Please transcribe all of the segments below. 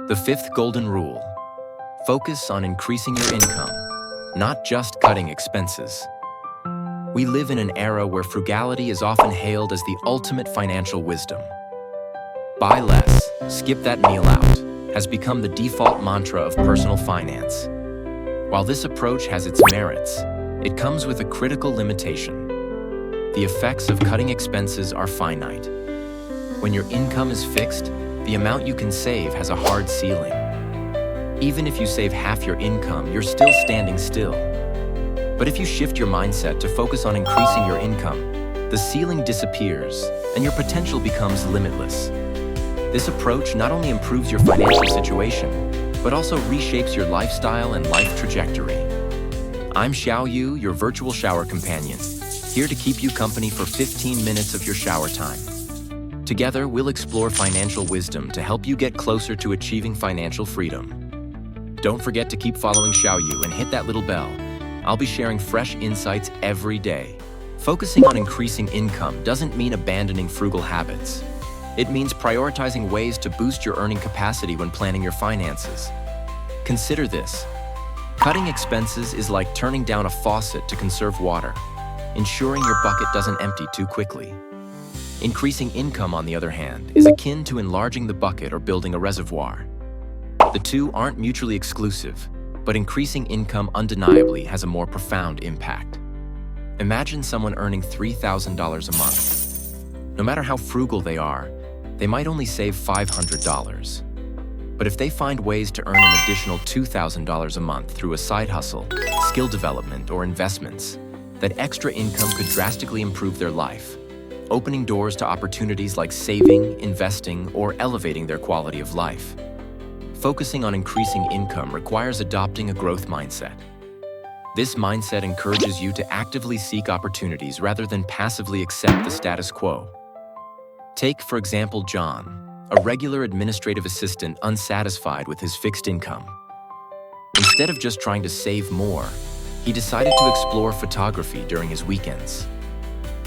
The fifth golden rule: focus on increasing your income, not just cutting expenses. We live in an era where frugality is often hailed as the ultimate financial wisdom. Buy less, skip that meal out, has become the default mantra of personal finance. While this approach has its merits, it comes with a critical limitation. The effects of cutting expenses are finite. When your income is fixed, the amount you can save has a hard ceiling. Even if you save half your income, you're still standing still. But if you shift your mindset to focus on increasing your income, the ceiling disappears and your potential becomes limitless. This approach not only improves your financial situation, but also reshapes your lifestyle and life trajectory. I'm Xiao Yu, your virtual shower companion, here to keep you company for 15 minutes of your shower time. Together, we'll explore financial wisdom to help you get closer to achieving financial freedom. Don't forget to keep following Xiao Yu and hit that little bell. I'll be sharing fresh insights every day. Focusing on increasing income doesn't mean abandoning frugal habits. It means prioritizing ways to boost your earning capacity when planning your finances. Consider this. Cutting expenses is like turning down a faucet to conserve water, ensuring your bucket doesn't empty too quickly. Increasing income, on the other hand, is akin to enlarging the bucket or building a reservoir. The two aren't mutually exclusive, but increasing income undeniably has a more profound impact. Imagine someone earning $3,000 a month. No matter how frugal they are, they might only save $500. But if they find ways to earn an additional $2,000 a month through a side hustle, skill development, or investments, that extra income could drastically improve their life, opening doors to opportunities like saving, investing, or elevating their quality of life. Focusing on increasing income requires adopting a growth mindset. This mindset encourages you to actively seek opportunities rather than passively accept the status quo. Take, for example, John, a regular administrative assistant unsatisfied with his fixed income. Instead of just trying to save more, he decided to explore photography during his weekends.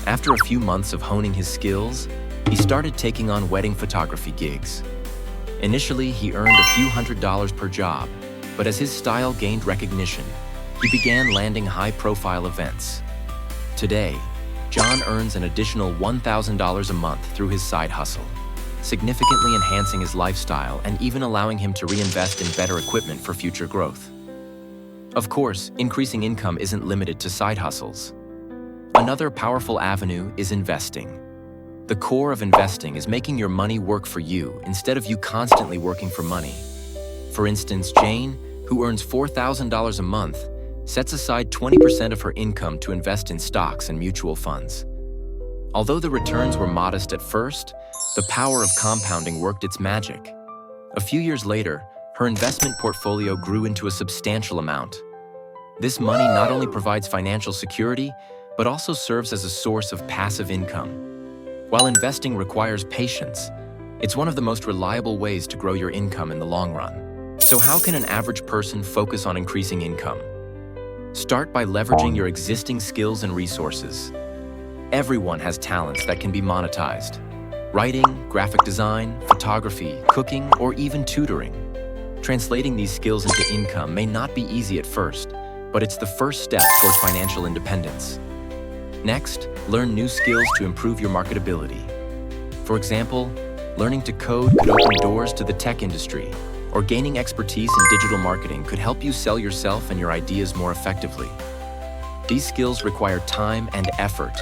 After a few months of honing his skills, he started taking on wedding photography gigs. Initially, he earned a few $100s per job, but as his style gained recognition, he began landing high-profile events. Today, John earns an additional $1,000 a month through his side hustle, significantly enhancing his lifestyle and even allowing him to reinvest in better equipment for future growth. Of course, increasing income isn't limited to side hustles. Another powerful avenue is investing. The core of investing is making your money work for you instead of you constantly working for money. For instance, Jane, who earns $4,000 a month, sets aside 20% of her income to invest in stocks and mutual funds. Although the returns were modest at first, the power of compounding worked its magic. A few years later, her investment portfolio grew into a substantial amount. This money not only provides financial security, but also serves as a source of passive income. While investing requires patience, it's one of the most reliable ways to grow your income in the long run. So how can an average person focus on increasing income? Start by leveraging your existing skills and resources. Everyone has talents that can be monetized. Writing, graphic design, photography, cooking, or even tutoring. Translating these skills into income may not be easy at first, but it's the first step toward financial independence. Next, learn new skills to improve your marketability. For example, learning to code could open doors to the tech industry, or gaining expertise in digital marketing could help you sell yourself and your ideas more effectively. These skills require time and effort,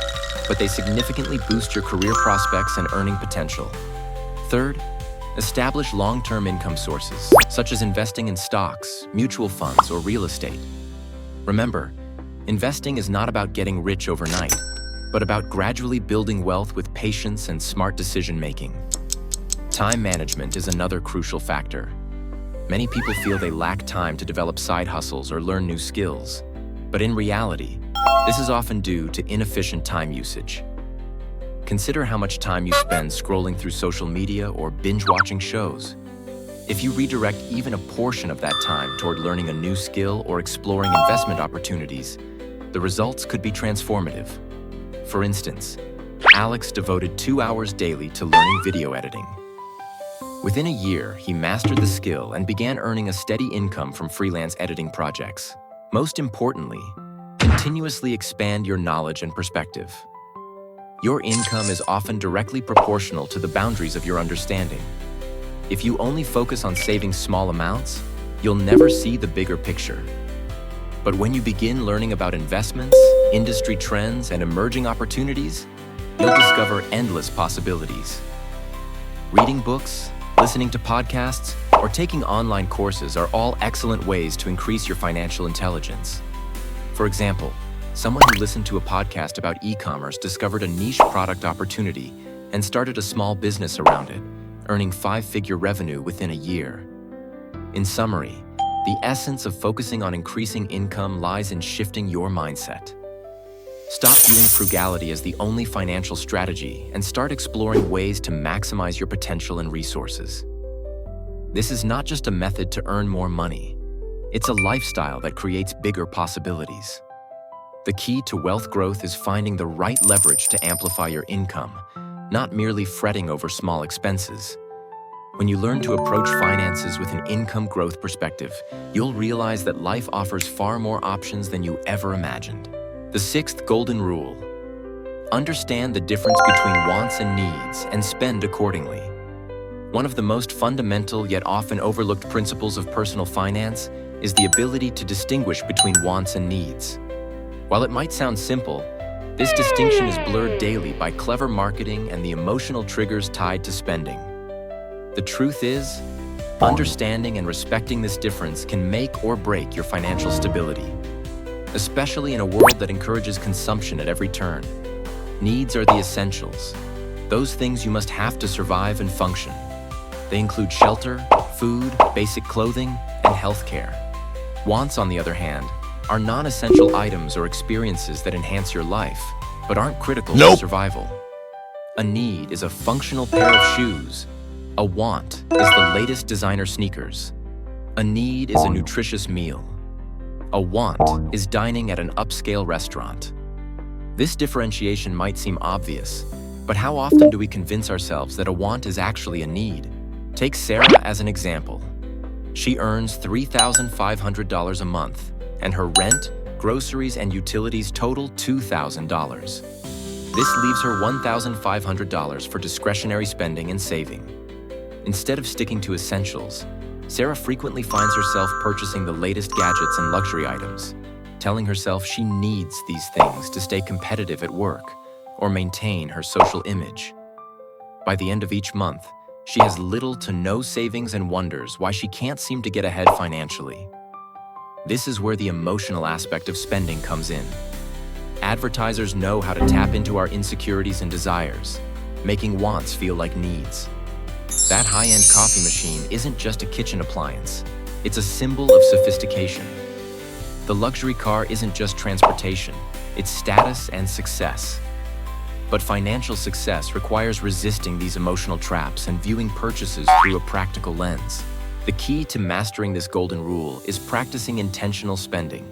but they significantly boost your career prospects and earning potential. Third, establish long-term income sources, such as investing in stocks, mutual funds, or real estate. Remember, investing is not about getting rich overnight, but about gradually building wealth with patience and smart decision-making. Time management is another crucial factor. Many people feel they lack time to develop side hustles or learn new skills, but in reality, this is often due to inefficient time usage. Consider how much time you spend scrolling through social media or binge-watching shows. If you redirect even a portion of that time toward learning a new skill or exploring investment opportunities, the results could be transformative. For instance, Alex devoted 2 hours daily to learning video editing. Within a year, he mastered the skill and began earning a steady income from freelance editing projects. Most importantly, continuously expand your knowledge and perspective. Your income is often directly proportional to the boundaries of your understanding. If you only focus on saving small amounts, you'll never see the bigger picture. But when you begin learning about investments, industry trends, and emerging opportunities, you'll discover endless possibilities. Reading books, listening to podcasts, or taking online courses are all excellent ways to increase your financial intelligence. For example, someone who listened to a podcast about e-commerce discovered a niche product opportunity and started a small business around it, earning 5-figure revenue within a year. In summary, the essence of focusing on increasing income lies in shifting your mindset. Stop viewing frugality as the only financial strategy and start exploring ways to maximize your potential and resources. This is not just a method to earn more money. It's a lifestyle that creates bigger possibilities. The key to wealth growth is finding the right leverage to amplify your income, not merely fretting over small expenses. When you learn to approach finances with an income growth perspective, you'll realize that life offers far more options than you ever imagined. The 6th golden rule: understand the difference between wants and needs and spend accordingly. One of the most fundamental yet often overlooked principles of personal finance is the ability to distinguish between wants and needs. While it might sound simple, this distinction is blurred daily by clever marketing and the emotional triggers tied to spending. The truth is, understanding and respecting this difference can make or break your financial stability, especially in a world that encourages consumption at every turn. Needs are the essentials, those things you must have to survive and function. They include shelter, food, basic clothing, and healthcare. Wants, on the other hand, are non-essential items or experiences that enhance your life, but aren't critical for survival. A need is a functional pair of shoes. A want is the latest designer sneakers. A need is a nutritious meal. A want is dining at an upscale restaurant. This differentiation might seem obvious, but how often do we convince ourselves that a want is actually a need? Take Sarah as an example. She earns $3,500 a month, and her rent, groceries, and utilities total $2,000. This leaves her $1,500 for discretionary spending and saving. Instead of sticking to essentials, Sarah frequently finds herself purchasing the latest gadgets and luxury items, telling herself she needs these things to stay competitive at work or maintain her social image. By the end of each month, she has little to no savings and wonders why she can't seem to get ahead financially. This is where the emotional aspect of spending comes in. Advertisers know how to tap into our insecurities and desires, making wants feel like needs. That high-end coffee machine isn't just a kitchen appliance. It's a symbol of sophistication. The luxury car isn't just transportation. It's status and success. But financial success requires resisting these emotional traps and viewing purchases through a practical lens. The key to mastering this golden rule is practicing intentional spending.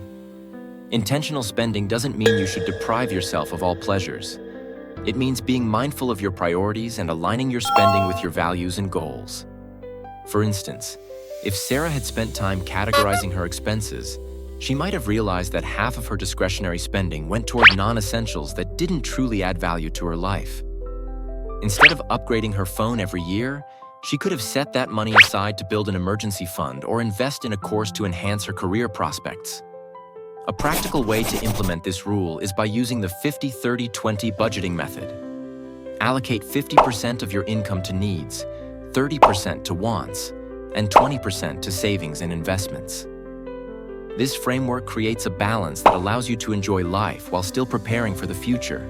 Intentional spending doesn't mean you should deprive yourself of all pleasures. It means being mindful of your priorities and aligning your spending with your values and goals. For instance, if Sarah had spent time categorizing her expenses, she might have realized that half of her discretionary spending went toward non-essentials that didn't truly add value to her life. Instead of upgrading her phone every year, she could have set that money aside to build an emergency fund or invest in a course to enhance her career prospects. A practical way to implement this rule is by using the 50-30-20 budgeting method. Allocate 50% of your income to needs, 30% to wants, and 20% to savings and investments. This framework creates a balance that allows you to enjoy life while still preparing for the future.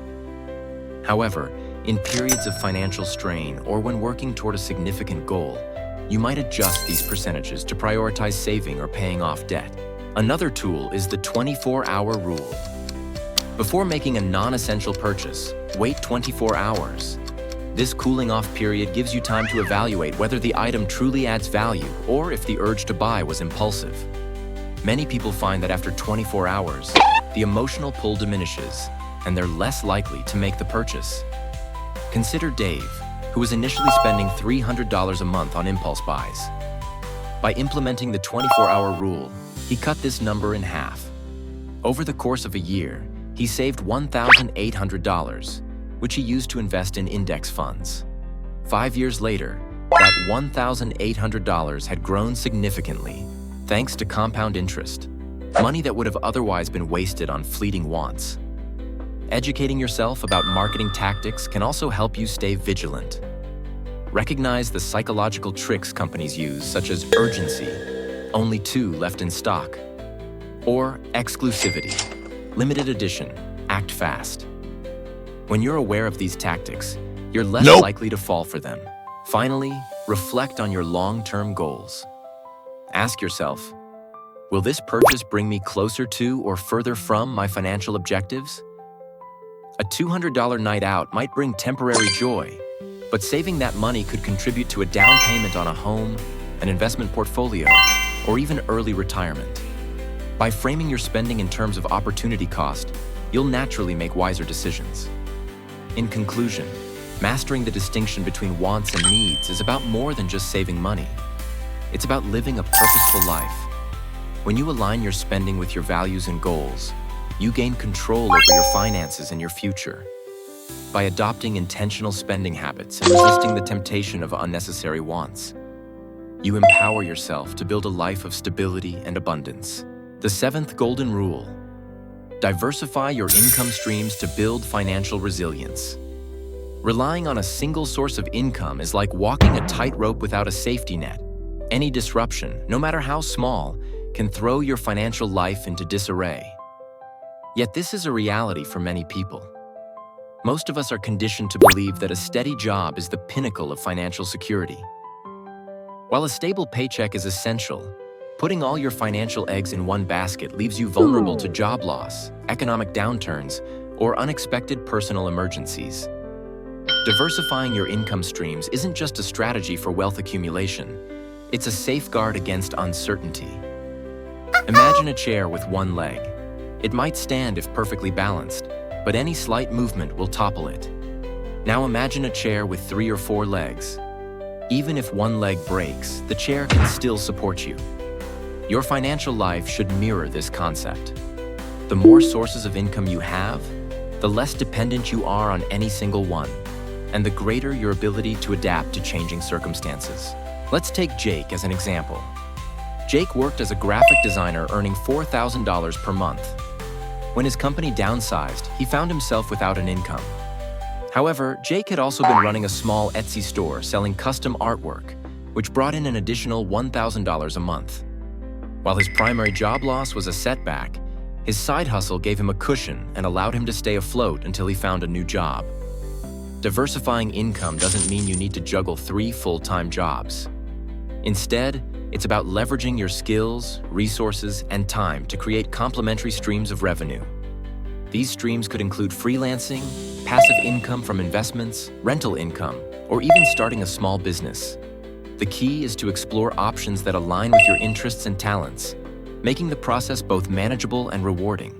However, in periods of financial strain or when working toward a significant goal, you might adjust these percentages to prioritize saving or paying off debt. Another tool is the 24-hour rule. Before making a non-essential purchase, wait 24 hours. This cooling off period gives you time to evaluate whether the item truly adds value or if the urge to buy was impulsive. Many people find that after 24 hours, the emotional pull diminishes and they're less likely to make the purchase. Consider Dave, who was initially spending $300 a month on impulse buys. By implementing the 24-hour rule, he cut this number in half. Over the course of a year, he saved $1,800, which he used to invest in index funds. 5 years later, that $1,800 had grown significantly, thanks to compound interest, money that would have otherwise been wasted on fleeting wants. Educating yourself about marketing tactics can also help you stay vigilant. Recognize the psychological tricks companies use, such as urgency, only 2 left in stock, or exclusivity, limited edition, act fast. When you're aware of these tactics, you're less likely to fall for them. Finally, reflect on your long-term goals. Ask yourself, will this purchase bring me closer to or further from my financial objectives? A $200 night out might bring temporary joy, but saving that money could contribute to a down payment on a home, an investment portfolio, or even early retirement. By framing your spending in terms of opportunity cost, you'll naturally make wiser decisions. In conclusion, mastering the distinction between wants and needs is about more than just saving money. It's about living a purposeful life. When you align your spending with your values and goals, you gain control over your finances and your future. By adopting intentional spending habits and resisting the temptation of unnecessary wants, you empower yourself to build a life of stability and abundance. The 7th golden rule: diversify your income streams to build financial resilience. Relying on a single source of income is like walking a tightrope without a safety net. Any disruption, no matter how small, can throw your financial life into disarray. Yet this is a reality for many people. Most of us are conditioned to believe that a steady job is the pinnacle of financial security. While a stable paycheck is essential, putting all your financial eggs in one basket leaves you vulnerable to job loss, economic downturns, or unexpected personal emergencies. Diversifying your income streams isn't just a strategy for wealth accumulation, it's a safeguard against uncertainty. Imagine a chair with one leg. It might stand if perfectly balanced, but any slight movement will topple it. Now imagine a chair with 3 or 4 legs. Even if one leg breaks, the chair can still support you. Your financial life should mirror this concept. The more sources of income you have, the less dependent you are on any single one, and the greater your ability to adapt to changing circumstances. Let's take Jake as an example. Jake worked as a graphic designer earning $4,000 per month. When his company downsized, he found himself without an income. However, Jake had also been running a small Etsy store selling custom artwork, which brought in an additional $1,000 a month. While his primary job loss was a setback, his side hustle gave him a cushion and allowed him to stay afloat until he found a new job. Diversifying income doesn't mean you need to juggle 3 full-time jobs. Instead, it's about leveraging your skills, resources, and time to create complementary streams of revenue. These streams could include freelancing, passive income from investments, rental income, or even starting a small business. The key is to explore options that align with your interests and talents, making the process both manageable and rewarding.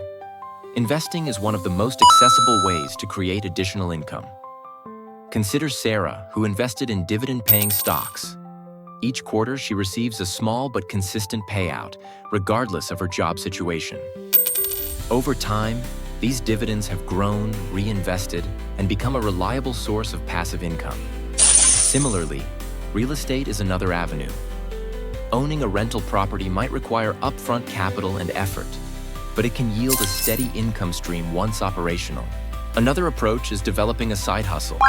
Investing is one of the most accessible ways to create additional income. Consider Sarah, who invested in dividend-paying stocks. Each quarter, she receives a small but consistent payout, regardless of her job situation. Over time, these dividends have grown, reinvested, and become a reliable source of passive income. Similarly, real estate is another avenue. Owning a rental property might require upfront capital and effort, but it can yield a steady income stream once operational. Another approach is developing a side hustle.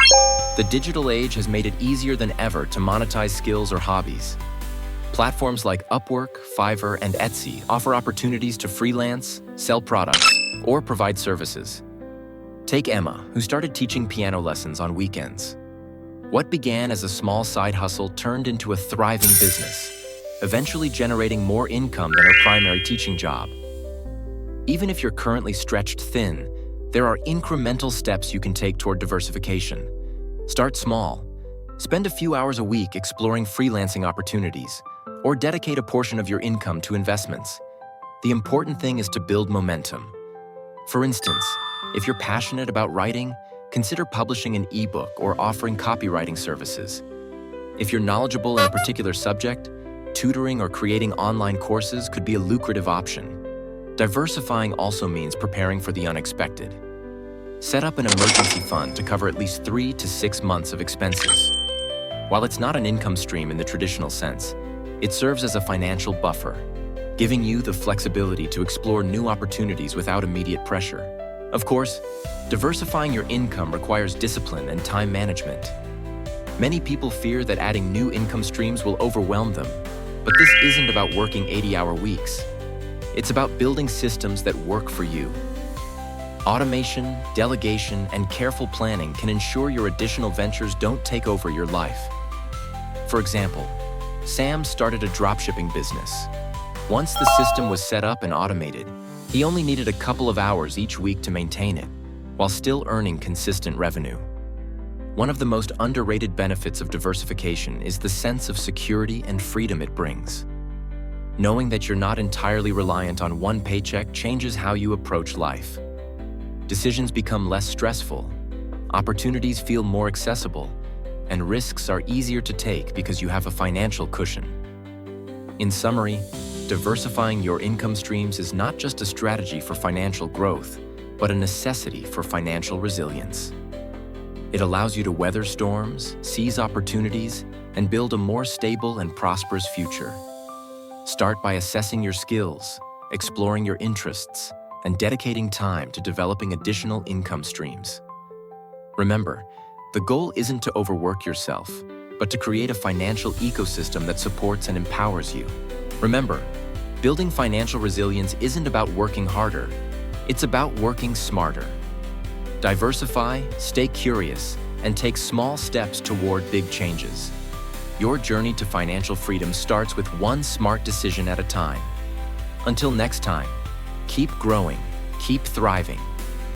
The digital age has made it easier than ever to monetize skills or hobbies. Platforms like Upwork, Fiverr, and Etsy offer opportunities to freelance, sell products, or provide services. Take Emma, who started teaching piano lessons on weekends. What began as a small side hustle turned into a thriving business, eventually generating more income than her primary teaching job. Even if you're currently stretched thin, there are incremental steps you can take toward diversification. Start small. Spend a few hours a week exploring freelancing opportunities, or dedicate a portion of your income to investments. The important thing is to build momentum. For instance, if you're passionate about writing, consider publishing an ebook or offering copywriting services. If you're knowledgeable in a particular subject, tutoring or creating online courses could be a lucrative option. Diversifying also means preparing for the unexpected. Set up an emergency fund to cover at least 3 to 6 months of expenses. While it's not an income stream in the traditional sense, it serves as a financial buffer, giving you the flexibility to explore new opportunities without immediate pressure. Of course, diversifying your income requires discipline and time management. Many people fear that adding new income streams will overwhelm them, but this isn't about working 80-hour weeks. It's about building systems that work for you. Automation, delegation, and careful planning can ensure your additional ventures don't take over your life. For example, Sam started a dropshipping business. Once the system was set up and automated, he only needed a couple of hours each week to maintain it, while still earning consistent revenue. One of the most underrated benefits of diversification is the sense of security and freedom it brings. Knowing that you're not entirely reliant on one paycheck changes how you approach life. Decisions become less stressful, opportunities feel more accessible, and risks are easier to take because you have a financial cushion. In summary, diversifying your income streams is not just a strategy for financial growth, but a necessity for financial resilience. It allows you to weather storms, seize opportunities, and build a more stable and prosperous future. Start by assessing your skills, exploring your interests, and dedicating time to developing additional income streams. Remember, the goal isn't to overwork yourself, but to create a financial ecosystem that supports and empowers you. Remember, building financial resilience isn't about working harder, it's about working smarter. Diversify, stay curious, and take small steps toward big changes. Your journey to financial freedom starts with one smart decision at a time. Until next time, keep growing, keep thriving,